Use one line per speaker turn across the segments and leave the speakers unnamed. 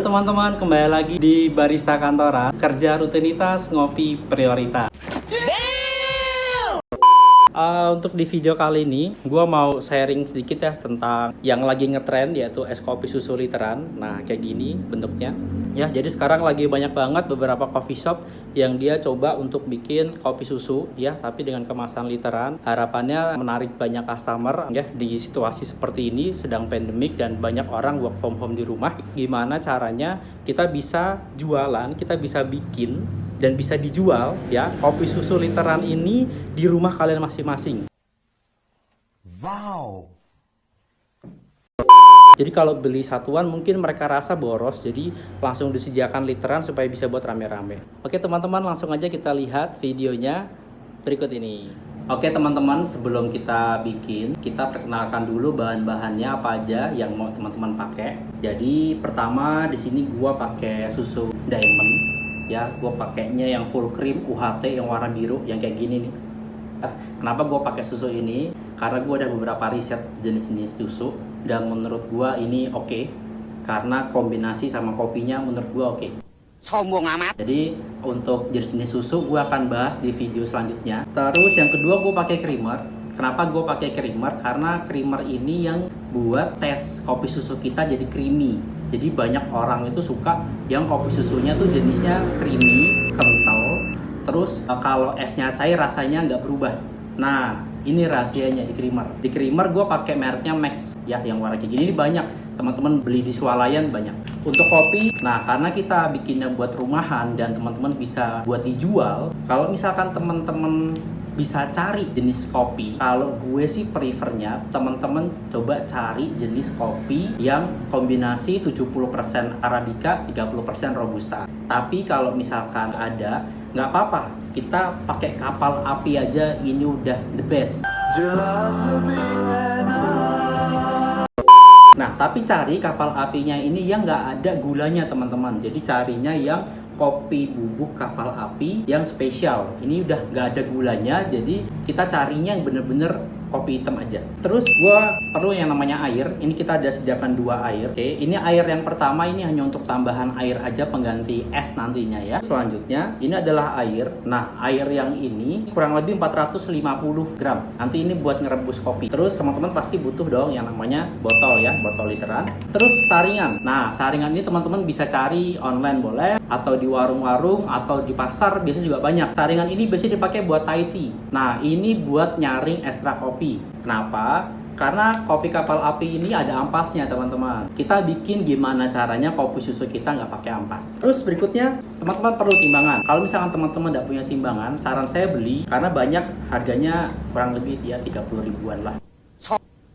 Halo teman-teman, kembali lagi di Barista Kantoran. Kerja rutinitas, ngopi prioritas. Untuk di video kali ini, gue mau sharing sedikit ya tentang yang lagi ngetrend, yaitu es kopi susu literan. Nah, kayak gini bentuknya. Ya, jadi sekarang lagi banyak banget beberapa coffee shop yang dia coba untuk bikin kopi susu ya, tapi dengan kemasan literan. Harapannya menarik banyak customer ya di situasi seperti ini, sedang pandemik dan banyak orang work from home di rumah. Gimana caranya kita bisa jualan, kita bisa bikin dan bisa dijual ya kopi susu literan ini di rumah kalian masing-masing.
Wow.
Jadi kalau beli satuan mungkin mereka rasa boros, jadi langsung disediakan literan supaya bisa buat rame-rame. Oke teman-teman, langsung aja kita lihat videonya berikut ini. Oke teman-teman, sebelum kita bikin, kita perkenalkan dulu bahan-bahannya apa aja yang mau teman-teman pakai. Jadi pertama di sini gua pakai susu Diamond. Ya, gue pakainya yang full cream UHT yang warna biru yang kayak gini nih. Kenapa gue pakai susu ini? Karena gue ada beberapa riset jenis-jenis susu dan menurut gue ini oke. Karena kombinasi sama kopinya menurut gue oke.
Sombong amat.
Jadi untuk jenis-jenis susu gue akan bahas di video selanjutnya. Terus yang kedua gue pakai creamer. Kenapa gue pakai creamer? Karena creamer ini yang buat tes kopi susu kita jadi creamy. Jadi banyak orang itu suka yang kopi susunya tuh jenisnya creamy, kental. Terus kalau esnya cair rasanya nggak berubah. Nah ini rahasianya di creamer. Di creamer gue pakai mereknya Max ya, yang warna kayak gini. Ini banyak teman-teman beli di swalayan banyak. Untuk kopi, nah karena kita bikinnya buat rumahan dan teman-teman bisa buat dijual. Kalau misalkan teman-teman bisa cari jenis kopi, kalau gue sih prefernya teman-teman coba cari jenis kopi yang kombinasi 70% Arabica, 30% Robusta. Tapi kalau misalkan ada, nggak apa-apa, kita pakai kapal api aja, ini udah the best. Nah, tapi cari kapal apinya ini yang nggak ada gulanya teman-teman. Jadi carinya yang kopi bubuk kapal api yang spesial. Ini udah nggak ada gulanya, jadi kita carinya yang bener-bener kopi hitam aja. Terus gua perlu yang namanya air. Ini kita ada sediakan 2 air. Oke, ini air yang pertama ini hanya untuk tambahan air aja pengganti es nantinya ya. Selanjutnya ini adalah air. Nah, air yang ini kurang lebih 450 gram. Nanti ini buat ngerebus kopi. Terus teman-teman pasti butuh dong yang namanya botol ya, botol literan. Terus saringan. Nah, saringan ini teman-teman bisa cari online boleh, atau di warung-warung atau di pasar biasanya juga banyak. Saringan ini biasanya dipakai buat Thai tea. Nah, ini buat nyaring ekstra kopi. Kenapa? Karena kopi kapal api ini ada ampasnya teman-teman. Kita bikin gimana caranya kopi susu kita nggak pakai ampas. Terus berikutnya teman-teman perlu timbangan. Kalau misalkan teman-teman nggak punya timbangan, saran saya beli karena banyak, harganya kurang lebih ya 30 ribuan lah.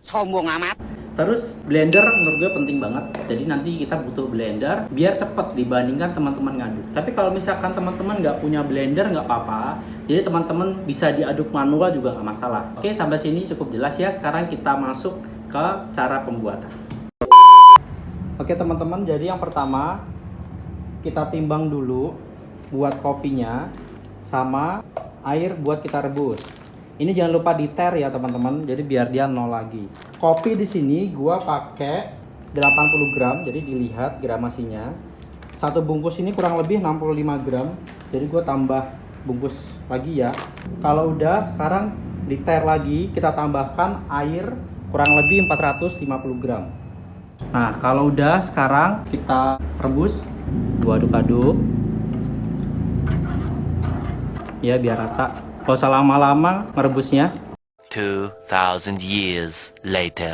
Sombong amat.
Terus blender menurut gue penting banget. Jadi nanti kita butuh blender biar cepet dibandingkan teman-teman ngaduk. Tapi kalau misalkan teman-teman nggak punya blender nggak apa-apa. Jadi teman-teman bisa diaduk manual juga nggak masalah. Oke, sampai sini cukup jelas ya. Sekarang kita masuk ke cara pembuatan. Oke teman-teman, jadi yang pertama kita timbang dulu buat kopinya sama air buat kita rebus. Ini jangan lupa diter ya teman-teman, jadi biar dia nol lagi. Kopi di sini gua pakai 80 gram, jadi dilihat gramasinya. Satu bungkus ini kurang lebih 65 gram, jadi gua tambah bungkus lagi ya. Kalau udah, sekarang diter lagi, kita tambahkan air kurang lebih 450 gram. Nah, kalau udah, sekarang kita rebus, gua aduk-aduk. Ya, biar rata. Gak usah lama-lama merebusnya.
2000 years later.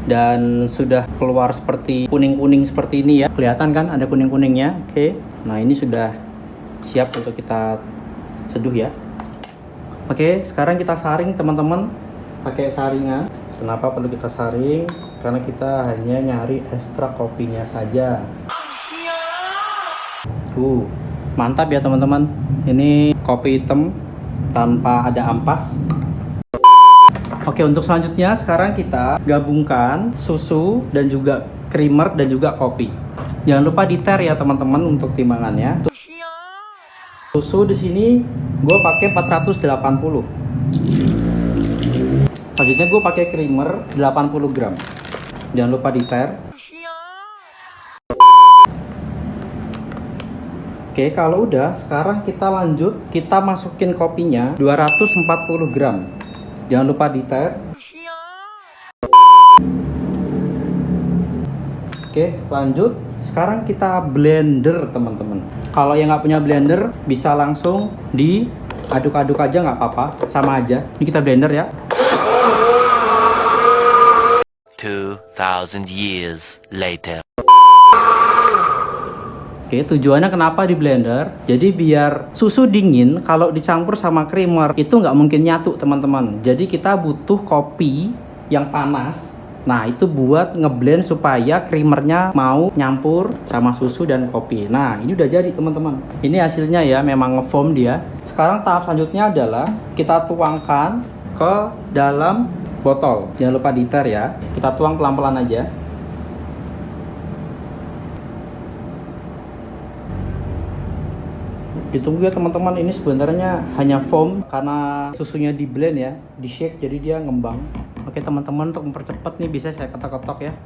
Dan sudah keluar seperti kuning-kuning seperti ini ya. Kelihatan kan ada kuning-kuningnya. Oke. Nah, ini sudah siap untuk kita seduh ya. Oke, sekarang kita saring teman-teman pakai saringan. Kenapa perlu kita saring? Karena kita hanya nyari ekstra kopinya saja. Mantap ya teman-teman. Ini kopi hitam tanpa ada ampas. Oke, untuk selanjutnya sekarang kita gabungkan susu dan juga creamer dan juga kopi. Jangan lupa diter ya teman-teman untuk timbangannya. Susu di sini gue pakai 480. Selanjutnya gue pakai creamer 80 gram. Jangan lupa diter. Oke, kalau udah, sekarang kita lanjut. Kita masukin kopinya 240 gram. Jangan lupa diter. Oke, lanjut. Sekarang kita blender, teman-teman. Kalau yang nggak punya blender, bisa langsung diaduk-aduk aja, nggak apa-apa. Sama aja. Ini kita blender ya.
2,000 years later.
Oke, tujuannya kenapa di blender? Jadi biar susu dingin kalau dicampur sama creamer itu nggak mungkin nyatu, teman-teman. Jadi kita butuh kopi yang panas. Nah, itu buat ngeblend supaya creamernya mau nyampur sama susu dan kopi. Nah, ini udah jadi, teman-teman. Ini hasilnya ya, memang ngefoam dia. Sekarang tahap selanjutnya adalah kita tuangkan ke dalam botol. Jangan lupa diter ya. Kita tuang pelan-pelan aja. Ditunggu ya teman-teman, ini sebenarnya hanya foam karena susunya di blend ya, di shake jadi dia ngembang. Oke teman-teman, untuk mempercepat nih bisa saya ketok-ketok ya,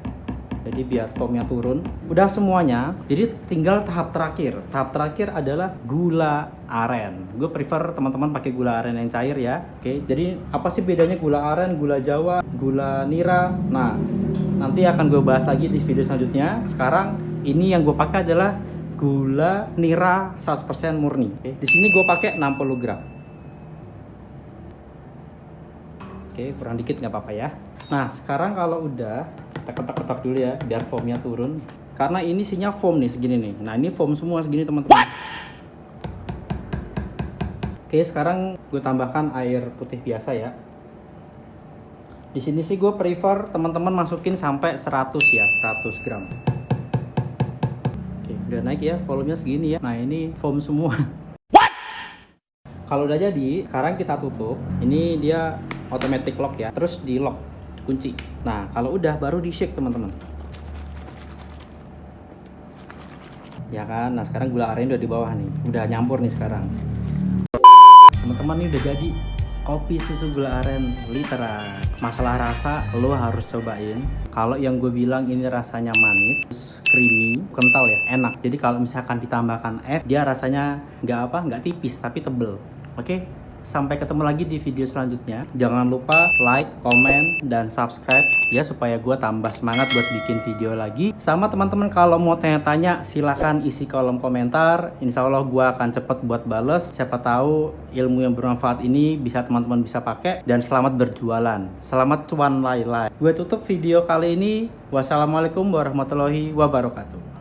jadi biar foamnya turun. Udah semuanya, jadi tinggal tahap terakhir. Tahap terakhir adalah gula aren. Gue prefer teman-teman pakai gula aren yang cair ya. Oke, jadi apa sih bedanya gula aren, gula jawa, gula nira? Nah, nanti akan gue bahas lagi di video selanjutnya. Sekarang ini yang gue pakai adalah gula nira 100% murni. Oke, di sini gue pakai 60 gram. Oke, kurang dikit nggak apa-apa ya. Nah, sekarang kalau udah, kita ketok-ketok dulu ya, biar foamnya turun. Karena ini isinya foam nih, segini nih. Nah, ini foam semua segini teman-teman. Oke, sekarang gue tambahkan air putih biasa ya. Di sini sih gue prefer teman-teman masukin sampai 100 ya, 100 gram. Udah naik ya, volumenya segini ya. Nah, ini foam semua. Kalau udah jadi, sekarang kita tutup. Ini dia automatic lock ya. Terus di lock, kunci. Nah, kalau udah baru di shake teman-teman. Ya kan? Nah, sekarang gula aren udah di bawah nih. Udah nyampur nih sekarang. Teman-teman, ini udah jadi kopi susu gula aren literan. Masalah rasa lo harus cobain. Kalau yang gue bilang ini rasanya manis, creamy, kental ya, enak. Jadi kalau misalkan ditambahkan es, dia rasanya nggak tipis tapi tebel. Oke, sampai ketemu lagi di video selanjutnya. Jangan lupa like, comment, dan subscribe ya supaya gue tambah semangat buat bikin video lagi. Sama teman-teman kalau mau tanya-tanya silahkan isi kolom komentar. Insya Allah gue akan cepet buat bales. Siapa tahu ilmu yang bermanfaat ini bisa teman-teman bisa pakai. Dan selamat berjualan. Selamat cuan lai-lai. Gue tutup video kali ini. Wassalamualaikum warahmatullahi wabarakatuh.